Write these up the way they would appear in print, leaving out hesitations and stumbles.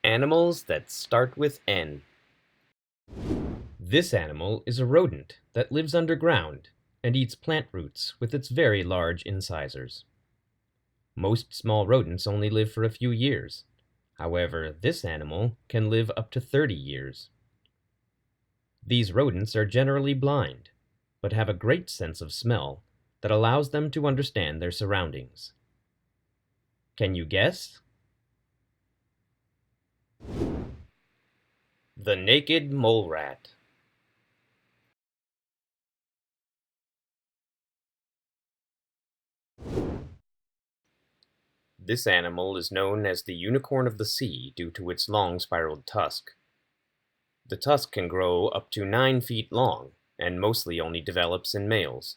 Animals that start with N. This animal is a rodent that lives underground and eats plant roots with its very large incisors. Most small rodents only live for a few years. However, this animal can live up to 30 years. These rodents are generally blind, but have a great sense of smell that allows them to understand their surroundings. Can you guess? The naked mole rat. This animal is known as the unicorn of the sea due to its long spiraled tusk. The tusk can grow up to 9 feet long and mostly only develops in males.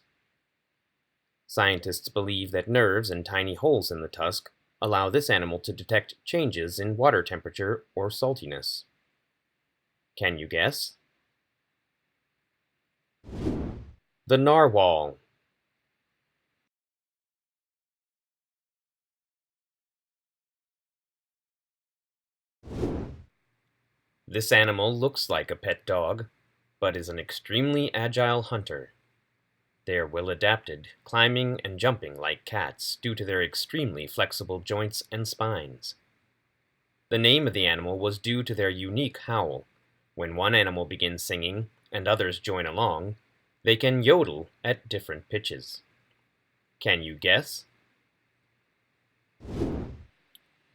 Scientists believe that nerves and tiny holes in the tusk allow this animal to detect changes in water temperature or saltiness. Can you guess? The narwhal. This animal looks like a pet dog, but is an extremely agile hunter. They are well adapted, climbing and jumping like cats due to their extremely flexible joints and spines. The name of the animal was due to their unique howl. When one animal begins singing and others join along, they can yodel at different pitches. Can you guess?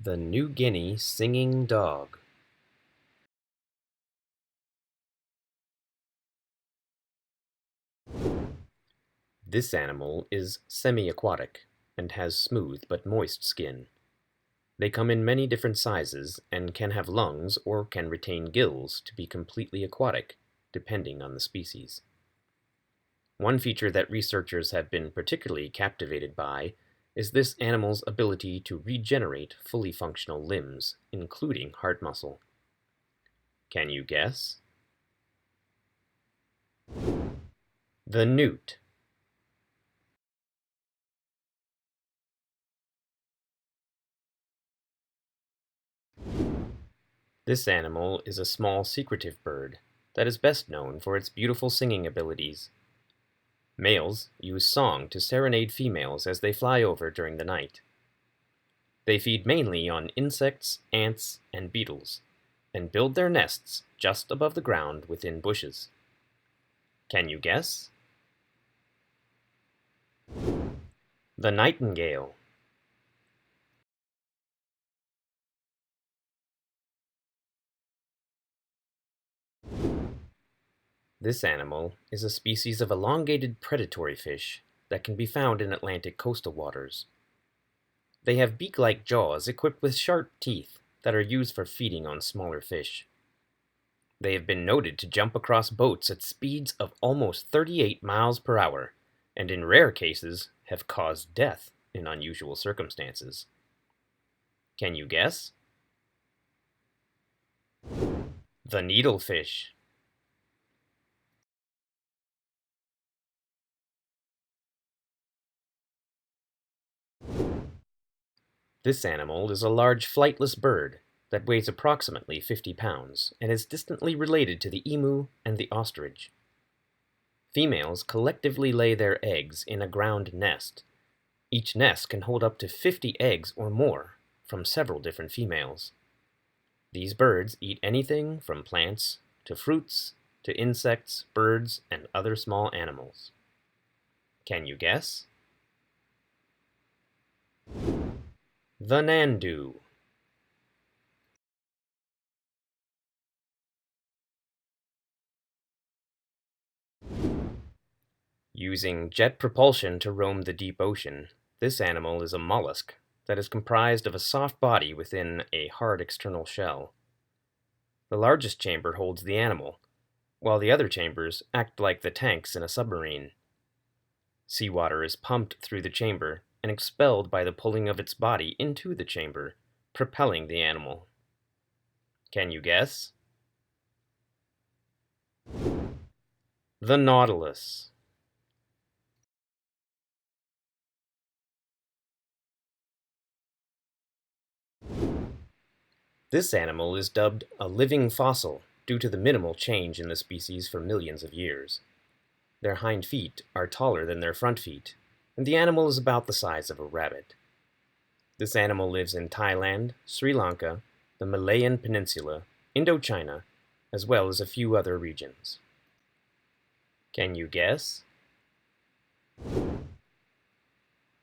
The New Guinea singing dog. This animal is semi-aquatic and has smooth but moist skin. They come in many different sizes and can have lungs or can retain gills to be completely aquatic, depending on the species. One feature that researchers have been particularly captivated by is this animal's ability to regenerate fully functional limbs, including heart muscle. Can you guess? The newt. This animal is a small secretive bird that is best known for its beautiful singing abilities. Males use song to serenade females as they fly over during the night. They feed mainly on insects, ants, and beetles, and build their nests just above the ground within bushes. Can you guess? The nightingale. This animal is a species of elongated predatory fish that can be found in Atlantic coastal waters. They have beak-like jaws equipped with sharp teeth that are used for feeding on smaller fish. They have been noted to jump across boats at speeds of almost 38 miles per hour, and in rare cases have caused death in unusual circumstances. Can you guess? The needlefish. This animal is a large flightless bird that weighs approximately 50 pounds and is distantly related to the emu and the ostrich. Females collectively lay their eggs in a ground nest. Each nest can hold up to 50 eggs or more from several different females. These birds eat anything from plants to fruits to insects, birds, and other small animals. Can you guess? The nandu. Using jet propulsion to roam the deep ocean, this animal is a mollusk that is comprised of a soft body within a hard external shell. The largest chamber holds the animal, while the other chambers act like the tanks in a submarine. Seawater is pumped through the chamber and expelled by the pulling of its body into the chamber, propelling the animal. Can you guess? The nautilus. This animal is dubbed a living fossil due to the minimal change in the species for millions of years. Their hind feet are taller than their front feet, and the animal is about the size of a rabbit. This animal lives in Thailand, Sri Lanka, the Malayan Peninsula, Indochina, as well as a few other regions. Can you guess?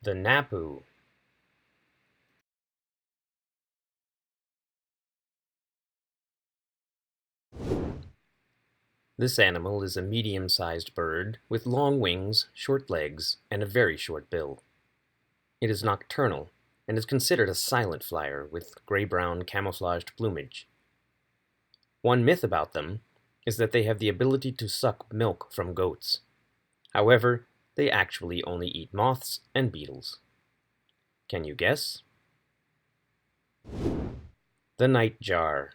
The Napu. This animal is a medium-sized bird with long wings, short legs, and a very short bill. It is nocturnal and is considered a silent flyer with gray-brown camouflaged plumage. One myth about them is that they have the ability to suck milk from goats. However, they actually only eat moths and beetles. Can you guess? The nightjar.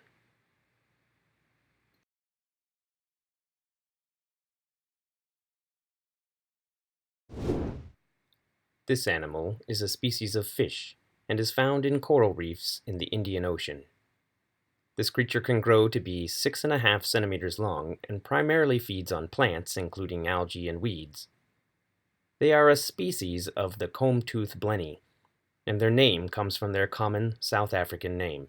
This animal is a species of fish and is found in coral reefs in the Indian Ocean. This creature can grow to be 6.5 centimeters long and primarily feeds on plants, including algae and weeds. They are a species of the comb-tooth blenny, and their name comes from their common South African name.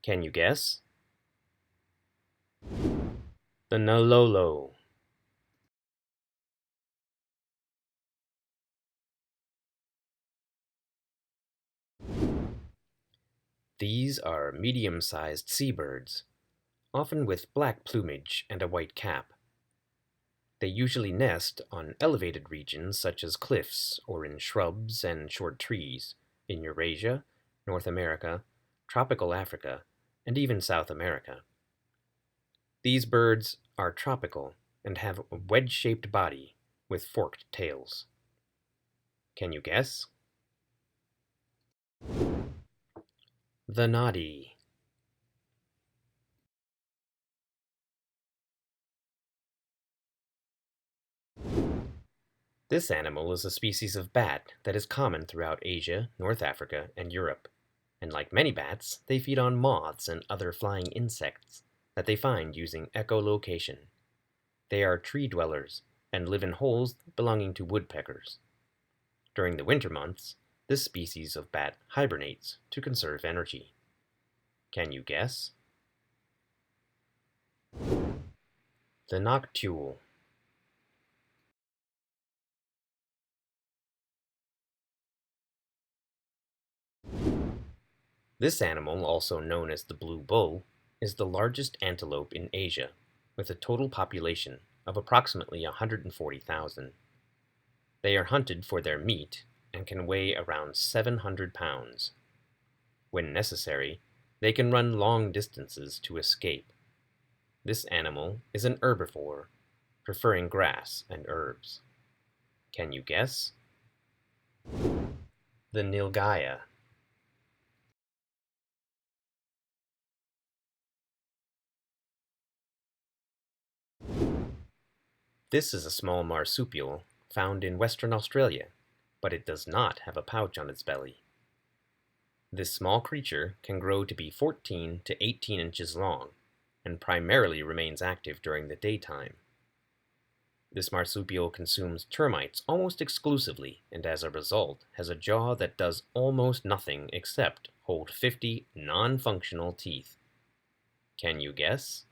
Can you guess? The Nalolo. These are medium-sized seabirds, often with black plumage and a white cap. They usually nest on elevated regions such as cliffs or in shrubs and short trees in Eurasia, North America, tropical Africa, and even South America. These birds are tropical and have a wedge-shaped body with forked tails. Can you guess? The noddy. This animal is a species of bat that is common throughout Asia, North Africa, and Europe. And like many bats, they feed on moths and other flying insects that they find using echolocation. They are tree dwellers and live in holes belonging to woodpeckers. During the winter months, this species of bat hibernates to conserve energy. Can you guess? The noctule. This animal, also known as the blue bull, is the largest antelope in Asia, with a total population of approximately 140,000. They are hunted for their meat and can weigh around 700 pounds. When necessary, they can run long distances to escape. This animal is an herbivore, preferring grass and herbs. Can you guess? The nilgaya. This is a small marsupial found in Western Australia, but it does not have a pouch on its belly. This small creature can grow to be 14 to 18 inches long and primarily remains active during the daytime. This marsupial consumes termites almost exclusively and as a result has a jaw that does almost nothing except hold 50 non-functional teeth. Can you guess?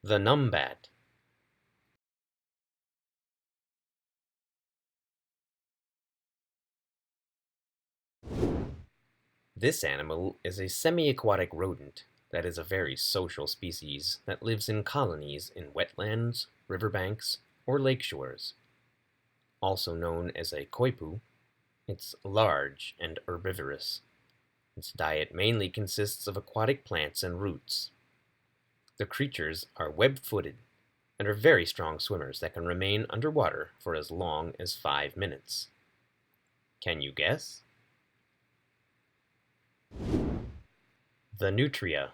The numbat. This animal is a semi-aquatic rodent that is a very social species that lives in colonies in wetlands, riverbanks, or lake shores. Also known as a koipu, it's large and herbivorous. Its diet mainly consists of aquatic plants and roots. The creatures are web-footed and are very strong swimmers that can remain underwater for as long as 5 minutes. Can you guess? The nutria.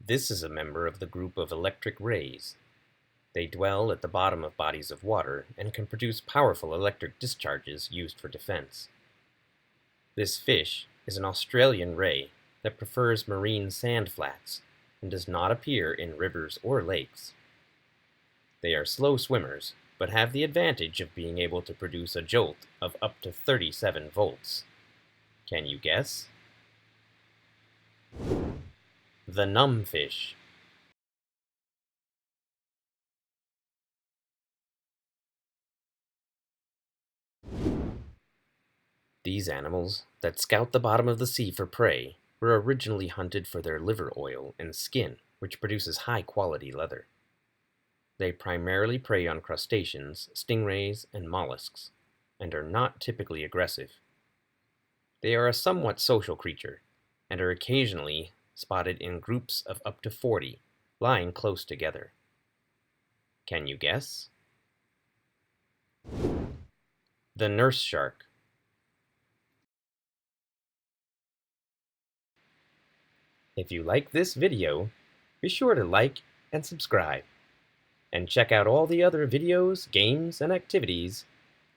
This is a member of the group of electric rays. They dwell at the bottom of bodies of water and can produce powerful electric discharges used for defense. This fish is an Australian ray that prefers marine sand flats and does not appear in rivers or lakes. They are slow swimmers, but have the advantage of being able to produce a jolt of up to 37 volts. Can you guess? The numbfish. These animals that scout the bottom of the sea for prey were originally hunted for their liver oil and skin, which produces high-quality leather. They primarily prey on crustaceans, stingrays, and mollusks, and are not typically aggressive. They are a somewhat social creature, and are occasionally spotted in groups of up to 40, lying close together. Can you guess? The nurse shark. If you like this video, be sure to like and subscribe, and check out all the other videos, games, and activities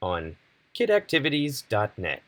on kidactivities.net.